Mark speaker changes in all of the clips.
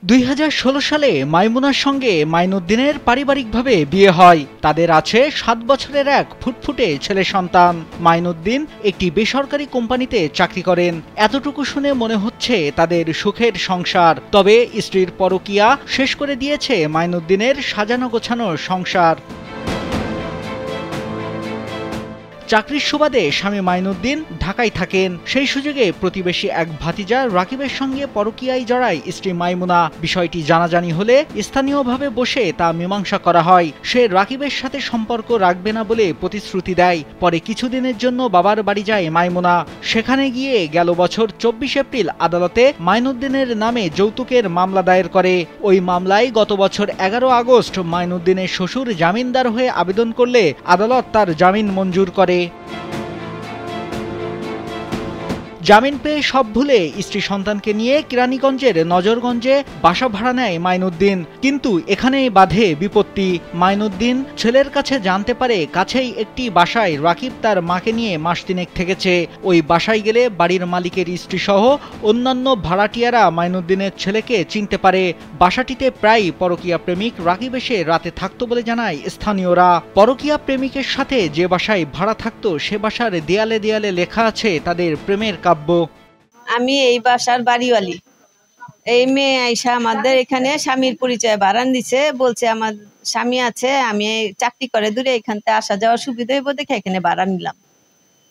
Speaker 1: 2016 সালে মাইমুনার সঙ্গে মাইনুদ্দিনের পারিবারিকভাবে বিয়ে হয়। তাদের আছে 7 বছরের এক ফুটফুটে ছেলে সন্তান। মাইনুদ্দিন একটি বেসরকারি কোম্পানিতে চাকরি করেন। এতটুকু শুনে মনে হচ্ছে তাদের সুখের সংসার। তবে স্ত্রীর পরকীয়া শেষ করে দিয়েছে মাইনুদ্দিনের সাজানো গোছানো সংসার। চাকরির সুবাদে স্বামী মাইনুদ্দিন ঢাকায় থাকেন। সেই সুযোগে প্রতিবেশী এক ভাতিজা রাকিবের সঙ্গে পরকীয়ায় জড়ায় স্ত্রী মাইমুনা। বিষয়টি জানাজানি হলে স্থানীয়ভাবে বসে তা মীমাংসা করা হয়। সে রাকিবের সাথে সম্পর্ক রাখবে না বলে প্রতিশ্রুতি দেয়। পরে কিছুদিনের জন্য বাবার বাড়ি যায় মাইমুনা। সেখানে গিয়ে গেল বছর 24 এপ্রিল আদালতে মাইনুদ্দিনের নামে যৌতুকের মামলা দায়ের করে। ওই মামলায় গত বছর 11 আগস্ট মাইনুদ্দিনের শ্বশুর জামিনদার হয়ে আবেদন করলে আদালত তার জামিন মঞ্জুর করে। জামিন পেয়ে সব ভুলে স্ত্রী সন্তানকে নিয়ে কেরানীগঞ্জের নজরগঞ্জে বাসা ভাড়া নেয় মাইনুদ্দিন। কিন্তু এখানেই বাধে বিপত্তি। মাইনুদ্দিন ছেলের কাছে জানতে পারে কাছেই একটি বাসায় রাকিব তার মাকে নিয়ে মাস 3 থেকেছে। ওই বাসায় গেলে বাড়ির মালিকের স্ত্রী সহ অন্যান্য ভাড়াটিয়ারা মাইনুদ্দিনের ছেলেকে চিনতে পারে। বাসাটিতে প্রায় পরকীয়া প্রেমিক রাকিব এসে রাতে থাকতো বলে জানায় স্থানীয়রা। পরকীয়া প্রেমিকের সাথে যে বাসায় ভাড়া থাকতো সে বাসার দেয়ালে দেয়ালে লেখা আছে তাদের প্রেমের কাব্য।
Speaker 2: আমি এই বাসার বাড়িওয়ালি। এই মেয়ে আইসা আমাদের এখানে স্বামীর পরিচয় বাড়ান দিছে, বলছে আমার স্বামী আছে, আমি চাকরি করে দূরে এখান থেকে আসা যাওয়ার সুবিধা হইব দেখে এখানে ভাড়া নিলাম।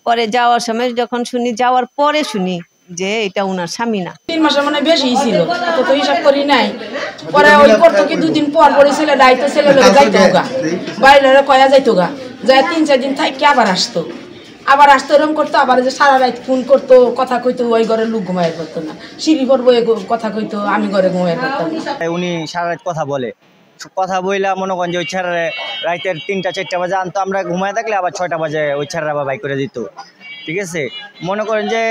Speaker 2: পরে যাওয়ার সময় যখন শুনি, যাওয়ার পরে শুনি যে এটা ওনার স্বামী না।
Speaker 3: 3 মাসের মানে বেশি ছিল, তো হিসাব করি নাই। পরে ওই করতো কি 2 দিন পর পরে ছেলে দায়িত্ব ছেলে লোক যাইতো গা, বাইরে কয়া যাইতো গা, যায় 3-4 দিন থাকি আবার আসতো। আবার আসতো এরকম করতো, আবার যে সারা রাত ফোন করতো, কথা কইতো, ওই ঘরে লোক ঘুমাইয়া করতো না, সিঁড়ি করবো কথা কইতো, আমি ঘরে ঘুমাইয়া করতাম না।
Speaker 4: উনি সারা রাত কথা বলে, কথা বইলা মনে করেন যে ওই ছেড়ে রাতের 3টা-4টা বাজে আনতো, আমরা ঘুমায় থাকলে আবার 6টা বাজে ওই ছেড়ে আবার বাইক করে দিত। ঠিক আছে, মনে করেন যে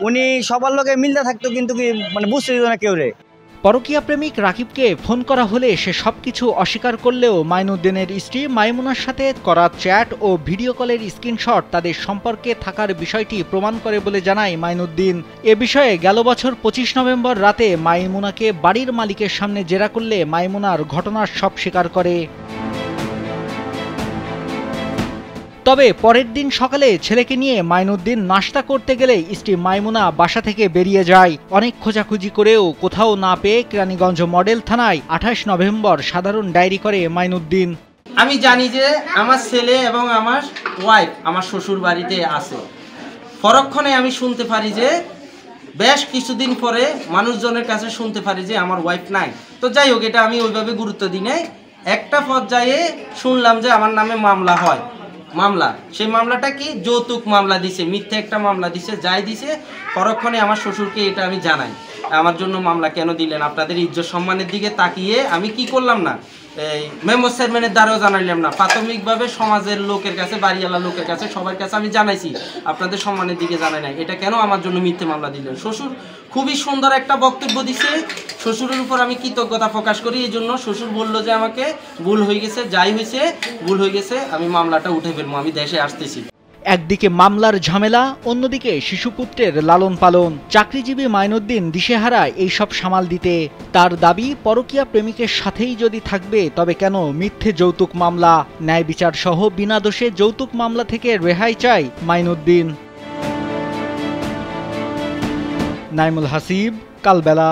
Speaker 4: উনি সবার লোকে মিলতে থাকতো, কিন্তু কি মানে বুঝতে দিত না কেউ রে।
Speaker 1: পরকীয়া প্রেমিক রাকিবকে ফোন করা হলে সে সবকিছু অস্বীকার করলেও মাইনুদ্দিনের স্ত্রী মাইমুনার সাথে করা চ্যাট ও ভিডিও কলের স্ক্রিনশট তাদের সম্পর্কে থাকার বিষয়টি প্রমাণ করে বলে জানায় মাইনুদ্দিন। এ বিষয়ে গেল বছর 25 নভেম্বর রাতে মাইমুনাকে বাড়ির মালিকের সামনে জেরা করলে মাইমুনার ঘটনার সব স্বীকার করে। তবে পরের দিন সকালে ছেলেকে নিয়ে মাইনুদ্দিন নাস্তা করতে গেলে স্ত্রী মাইমুনা বাসা থেকে বেরিয়ে যায়। অনেক খোঁজাখুঁজি করেও কোথাও না পেয়ে কেরানীগঞ্জ মডেল থানায় 28 নভেম্বর সাধারণ ডায়েরি করে মাইনুদ্দিন।
Speaker 5: আমি জানি যে আমার ছেলে এবং আমার ওয়াইফ আমার শ্বশুর বাড়িতে আছে। পরক্ষণে আমি শুনতে পারি যে বেশ কিছুদিন পরে মানুষজনের কাছে শুনতে পারি যে আমার ওয়াইফ নাই। তো যাই হোক, এটা আমি ওইভাবে গুরুত্ব দিই নাই। একটা পর্যায়ে শুনলাম যে আমার নামে মামলা হয়। মামলা, সেই মামলাটা কি যৌতুক মামলা দিছে, মিথ্যে একটা মামলা দিছে। যাই দিছে পরক্ষণে আমার শ্বশুরকে এটা আমি জানাই, আমার জন্য মামলা কেন দিলেন। আপনাদের ইজ্জত সম্মানের দিকে তাকিয়ে আমি কি করলাম না, এই মেম্বার চেয়ারম্যানের দ্বারাও জানাইলাম না, প্রাথমিকভাবে সমাজের লোকের কাছে, বাড়িওয়ালা লোকের কাছে, সবার কাছে আমি জানাইছি, আপনাদের সম্মানের দিকে জানাই নাই, এটা কেন আমার জন্য মিথ্যে মামলা দিলেন। শ্বশুর খুবই সুন্দর একটা বক্তব্য দিছে। শ্বশুরের উপর আমি কৃতজ্ঞতা প্রকাশ করি। এই জন্য শ্বশুর বললো যে আমাকে ভুল হয়ে গেছে, যাই হয়েছে ভুল হয়ে গেছে, আমি মামলাটা উঠে ফেলবো, আমি দেশে আসতেছি।
Speaker 1: একদিকে মামলার ঝামেলা, অন্যদিকে শিশুপুত্রের লালন পালন। চাকরিজীবী মাইনুদ্দিন দিশেহারা এইসব সামাল দিতে। তার দাবি, পরকীয়া প্রেমিকের সাথেই যদি থাকবে তবে কেন মিথ্যে যৌতুক মামলা। ন্যায় বিচার সহ বিনা দোষে যৌতুক মামলা থেকে রেহাই চায় মাইনুদ্দিন। নাইমুল হাসিব, কালবেলা।